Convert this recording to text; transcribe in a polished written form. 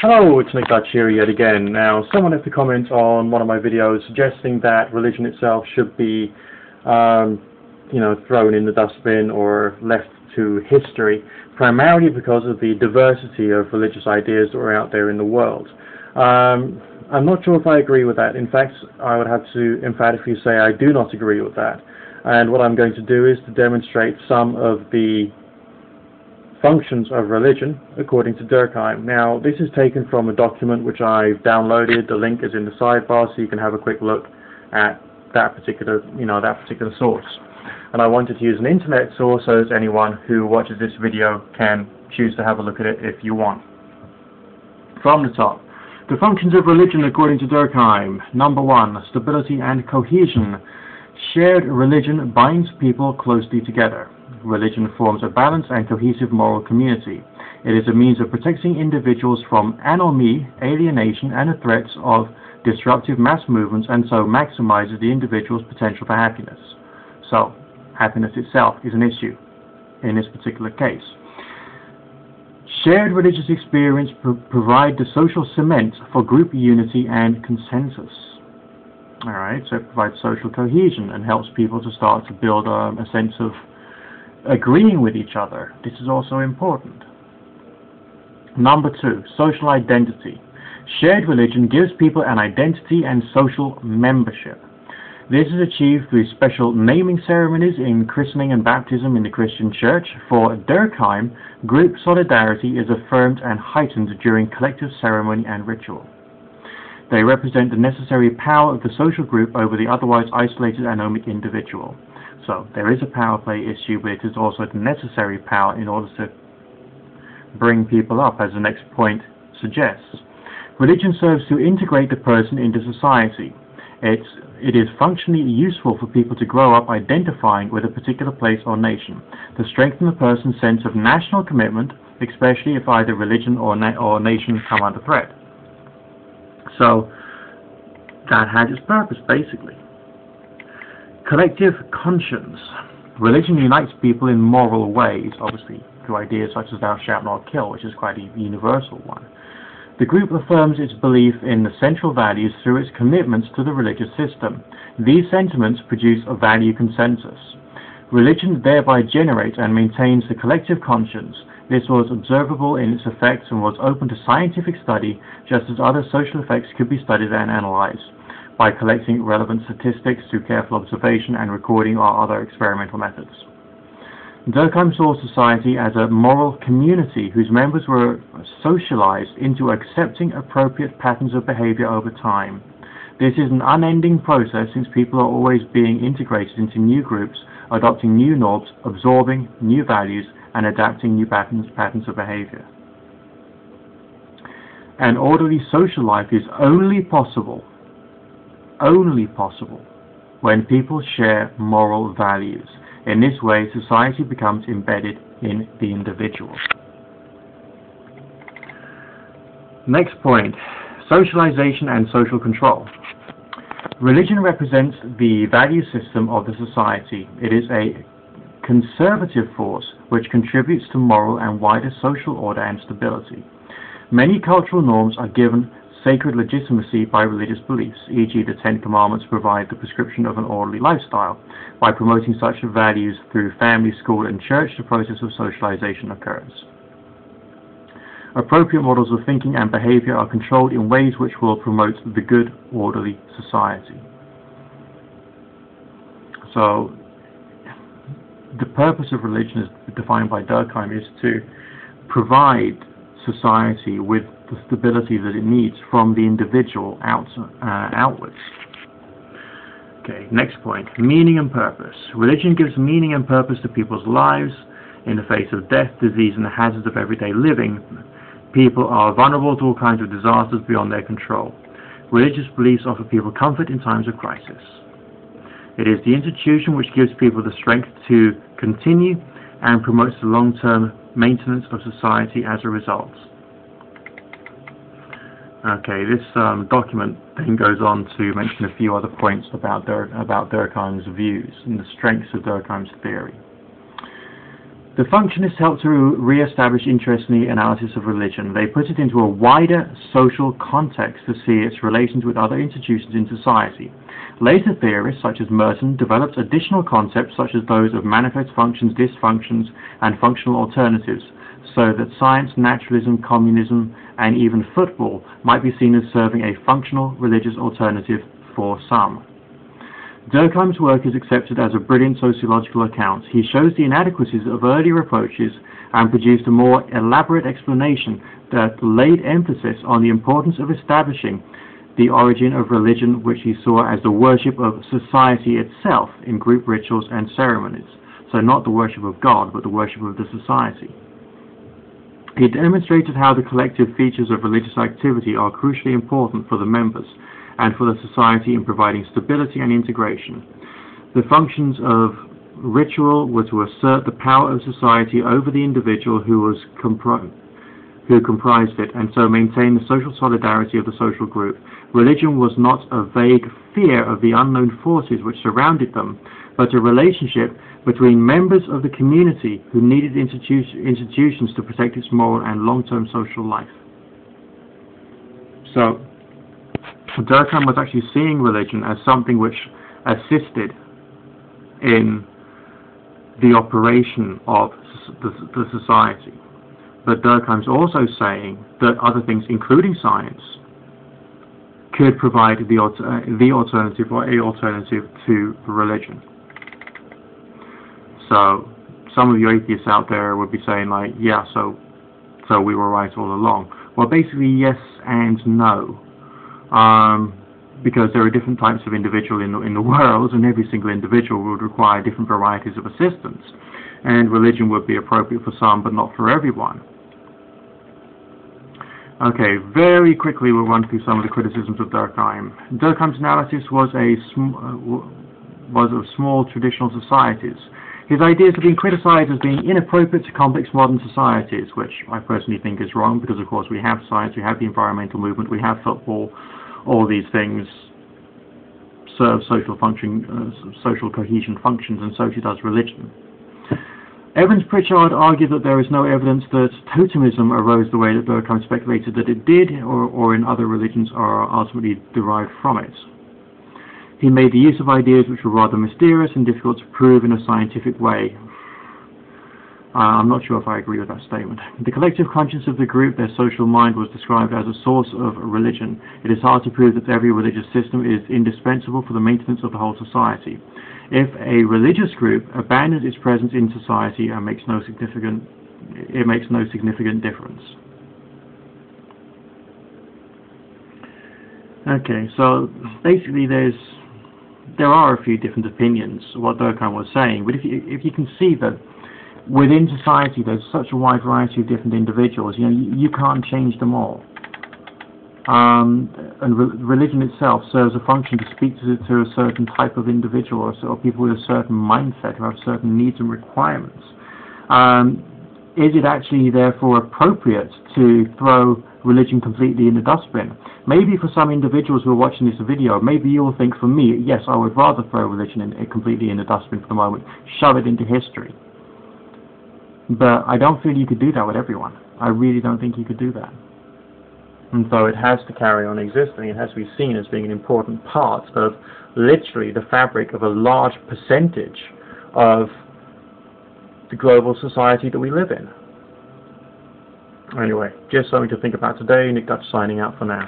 Hello, it's Nick Dutch here yet again. Now, someone left a comment on one of my videos suggesting that religion itself should be, thrown in the dustbin or left to history, primarily because of the diversity of religious ideas that are out there in the world. I'm not sure if I agree with that. In fact, I would have to emphatically say I do not agree with that. And what I'm going to do is to demonstrate some of the functions of religion according to Durkheim. Now, this is taken from a document which I've downloaded. The link is in the sidebar, so you can have a quick look at that particular source. And I wanted to use an internet source so that anyone who watches this video can choose to have a look at it if you want. From the top, the functions of religion according to Durkheim. Number 1, stability and cohesion. Shared religion binds people closely together. Religion forms a balanced and cohesive moral community. It is a means of protecting individuals from anomie, alienation, and the threats of disruptive mass movements, and so maximizes the individual's potential for happiness. So, happiness itself is an issue in this particular case. Shared religious experience provide the social cement for group unity and consensus. Alright, so it provides social cohesion and helps people to start to build a sense of agreeing with each other. This is also important. Number 2, social identity. Shared religion gives people an identity and social membership. This is achieved through special naming ceremonies in christening and baptism in the Christian Church. For Durkheim, group solidarity is affirmed and heightened during collective ceremony and ritual. They represent the necessary power of the social group over the otherwise isolated anomic individual. So, there is a power play issue, but it is also the necessary power in order to bring people up, as the next point suggests. Religion serves to integrate the person into society. It is functionally useful for people to grow up identifying with a particular place or nation, to strengthen the person's sense of national commitment, especially if either religion or nation come under threat. So, that had its purpose, basically. Collective conscience. Religion unites people in moral ways, obviously, through ideas such as thou shalt not kill, which is quite a universal one. The group affirms its belief in the central values through its commitments to the religious system. These sentiments produce a value consensus. Religion thereby generates and maintains the collective conscience. This was observable in its effects and was open to scientific study, just as other social effects could be studied and analyzed by collecting relevant statistics through careful observation and recording or other experimental methods. Durkheim saw society as a moral community whose members were socialized into accepting appropriate patterns of behavior over time. This is an unending process since people are always being integrated into new groups, adopting new norms, absorbing new values, and adapting new patterns of behavior. An orderly social life is only possible when people share moral values. In this way, society becomes embedded in the individual. Next point, socialization and social control. Religion represents the value system of the society. It is a conservative force which contributes to moral and wider social order and stability. Many cultural norms are given sacred legitimacy by religious beliefs, e.g. the Ten Commandments provide the prescription of an orderly lifestyle. By promoting such values through family, school, and church, the process of socialization occurs. Appropriate models of thinking and behavior are controlled in ways which will promote the good, orderly society. So, the purpose of religion, as defined by Durkheim, is to provide society with the stability that it needs from the individual outwards. Okay, next point, meaning and purpose. Religion gives meaning and purpose to people's lives. In the face of death, disease, and the hazards of everyday living, people are vulnerable to all kinds of disasters beyond their control. Religious beliefs offer people comfort in times of crisis. It is the institution which gives people the strength to continue and promotes the long-term maintenance of society as a result. Okay, this document then goes on to mention a few other points about Durkheim's views and the strengths of Durkheim's theory. The functionists helped to re-establish interest in the analysis of religion. They put it into a wider social context to see its relations with other institutions in society. Later theorists, such as Merton, developed additional concepts such as those of manifest functions, dysfunctions, and functional alternatives, so that science, naturalism, communism, and even football might be seen as serving a functional religious alternative for some. Durkheim's work is accepted as a brilliant sociological account. He shows the inadequacies of earlier approaches and produced a more elaborate explanation that laid emphasis on the importance of establishing the origin of religion, which he saw as the worship of society itself in group rituals and ceremonies. So not the worship of God, but the worship of the society. He demonstrated how the collective features of religious activity are crucially important for the members and for the society in providing stability and integration. The functions of ritual were to assert the power of society over the individual who comprised it, and so maintain the social solidarity of the social group. Religion was not a vague fear of the unknown forces which surrounded them, but a relationship between members of the community who needed institutions to protect its moral and long-term social life. So, Durkheim was actually seeing religion as something which assisted in the operation of the society. But Durkheim's also saying that other things, including science, could provide the alternative or a alternative to religion. So some of you atheists out there would be saying like, yeah, so we were right all along. Well, basically yes and no. Because there are different types of individual in the world, and every single individual would require different varieties of assistance, and religion would be appropriate for some but not for everyone. Okay, very quickly we'll run through some of the criticisms of Durkheim. Durkheim's analysis was of small traditional societies. His ideas have been criticized as being inappropriate to complex modern societies, which I personally think is wrong, because of course we have science, we have the environmental movement, we have football. All these things serve social cohesion functions, and so does religion. Evans Pritchard argued that there is no evidence that totemism arose the way that Durkheim speculated that it did, or in other religions are ultimately derived from it. He made the use of ideas which were rather mysterious and difficult to prove in a scientific way. I'm not sure if I agree with that statement. The collective conscience of the group, their social mind, was described as a source of religion. It is hard to prove that every religious system is indispensable for the maintenance of the whole society. If a religious group abandons its presence in society and makes no significant difference. Okay, so basically there are a few different opinions of what Durkheim was saying, but if you can see that within society there's such a wide variety of different individuals, you can't change them all. And religion itself serves a function to speak to a certain type of individual, or people with a certain mindset who have certain needs and requirements. Is it actually therefore appropriate to throw religion completely in the dustbin? Maybe for some individuals who are watching this video, maybe you will think, for me, yes, I would rather throw religion completely in the dustbin for the moment, shove it into history. But I don't feel you could do that with everyone. I really don't think you could do that. And so it has to carry on existing. It has to be seen as being an important part of literally the fabric of a large percentage of the global society that we live in. Anyway, just something to think about today. Nick Dutch signing out for now.